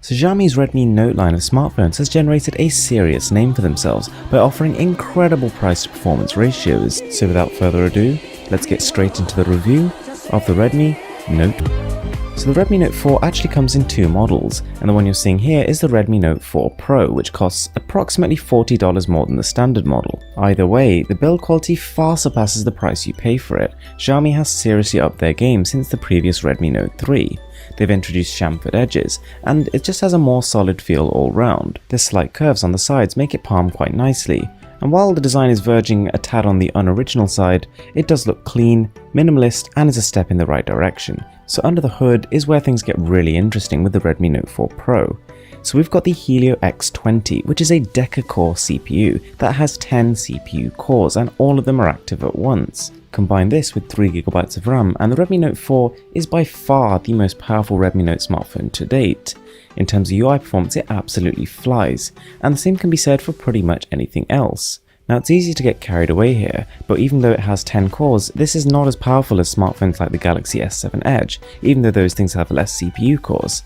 So Xiaomi's Redmi Note line of smartphones has generated a serious name for themselves by offering incredible price to performance ratios. So without further ado, let's get straight into the review of the Redmi Note. So the Redmi Note 4 actually comes in two models, and the one you're seeing here is the Redmi Note 4 Pro, which costs approximately $40 more than the standard model. Either way, the build quality far surpasses the price you pay for it. Xiaomi has seriously upped their game since the previous Redmi Note 3. They've introduced chamfered edges, and it just has a more solid feel all round. The slight curves on the sides make it palm quite nicely, and while the design is verging a tad on the unoriginal side, it does look clean, minimalist, and is a step in the right direction. So under the hood is where things get really interesting with the Redmi Note 4 Pro. So we've got the Helio X20, which is a deca-core CPU that has 10 CPU cores, and all of them are active at once. Combine this with 3GB of RAM, and the Redmi Note 4 is by far the most powerful Redmi Note smartphone to date. In terms of UI performance, it absolutely flies, and the same can be said for pretty much anything else. Now it's easy to get carried away here, but even though it has 10 cores, this is not as powerful as smartphones like the Galaxy S7 Edge, even though those things have less CPU cores.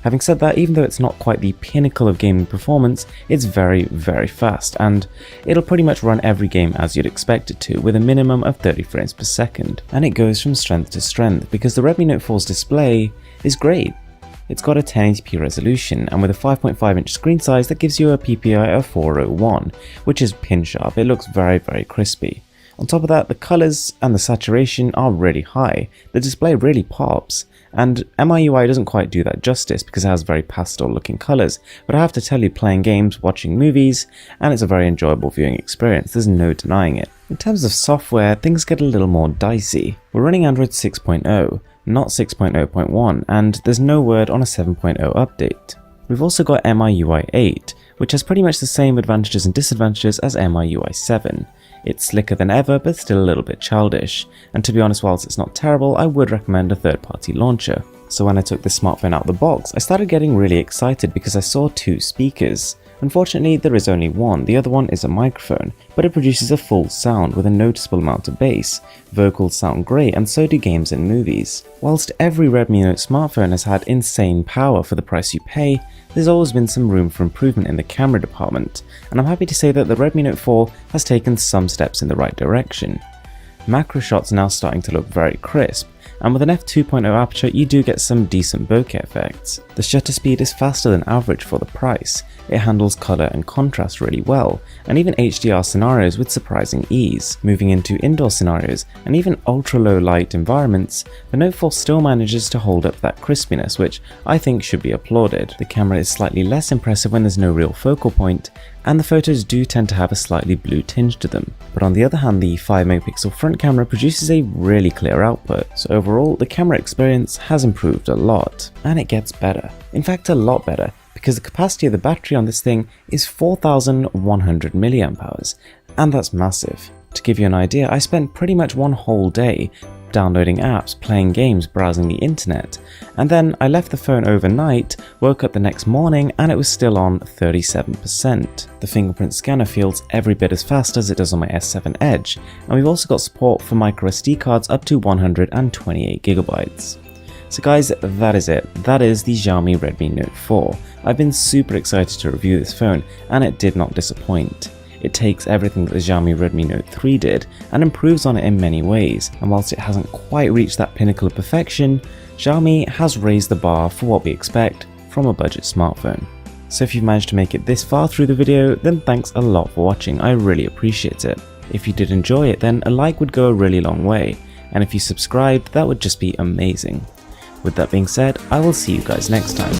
Having said that, even though it's not quite the pinnacle of gaming performance, it's very, very fast, and it'll pretty much run every game as you'd expect it to, with a minimum of 30 frames per second. And it goes from strength to strength, because the Redmi Note 4's display is great. It's got a 1080p resolution, and with a 5.5-inch screen size that gives you a PPI of 401, which is pin sharp. It looks very, very crispy. On top of that, the colors and the saturation are really high. The display really pops, and MIUI doesn't quite do that justice because it has very pastel looking colors, but I have to tell you, playing games, watching movies, and it's a very enjoyable viewing experience, there's no denying it. In terms of software, things get a little more dicey. We're running Android 6.0, not 6.0.1, and there's no word on a 7.0 update. We've also got MIUI 8, which has pretty much the same advantages and disadvantages as MIUI 7. It's slicker than ever, but still a little bit childish, and to be honest, whilst it's not terrible, I would recommend a third-party launcher. So when I took this smartphone out of the box, I started getting really excited because I saw two speakers. Unfortunately, there is only one. The other one is a microphone, but it produces a full sound with a noticeable amount of bass. Vocals sound great, and so do games and movies. Whilst every Redmi Note smartphone has had insane power for the price you pay, there's always been some room for improvement in the camera department, and I'm happy to say that the Redmi Note 4 has taken some steps in the right direction. Macro shots are now starting to look very crisp, and with an f2.0 aperture you do get some decent bokeh effects. The shutter speed is faster than average for the price, it handles colour and contrast really well, and even HDR scenarios with surprising ease. Moving into indoor scenarios and even ultra low light environments, the Note 4 still manages to hold up that crispiness, which I think should be applauded. The camera is slightly less impressive when there's no real focal point, and the photos do tend to have a slightly blue tinge to them. But on the other hand, the 5MP front camera produces a really clear output, so overall the camera experience has improved a lot, and it gets better. In fact, a lot better, because the capacity of the battery on this thing is 4100 mAh, and that's massive. To give you an idea, I spent pretty much one whole day downloading apps, playing games, browsing the internet, and then I left the phone overnight, woke up the next morning, and it was still on 37%. The fingerprint scanner feels every bit as fast as it does on my S7 Edge, and we've also got support for microSD cards up to 128GB. So guys, that is it. That is the Xiaomi Redmi Note 4. I've been super excited to review this phone, and it did not disappoint. It takes everything that the Xiaomi Redmi Note 3 did and improves on it in many ways, and whilst it hasn't quite reached that pinnacle of perfection, Xiaomi has raised the bar for what we expect from a budget smartphone. So if you've managed to make it this far through the video, then thanks a lot for watching, I really appreciate it. If you did enjoy it, then a like would go a really long way, and if you subscribed, that would just be amazing. With that being said, I will see you guys next time.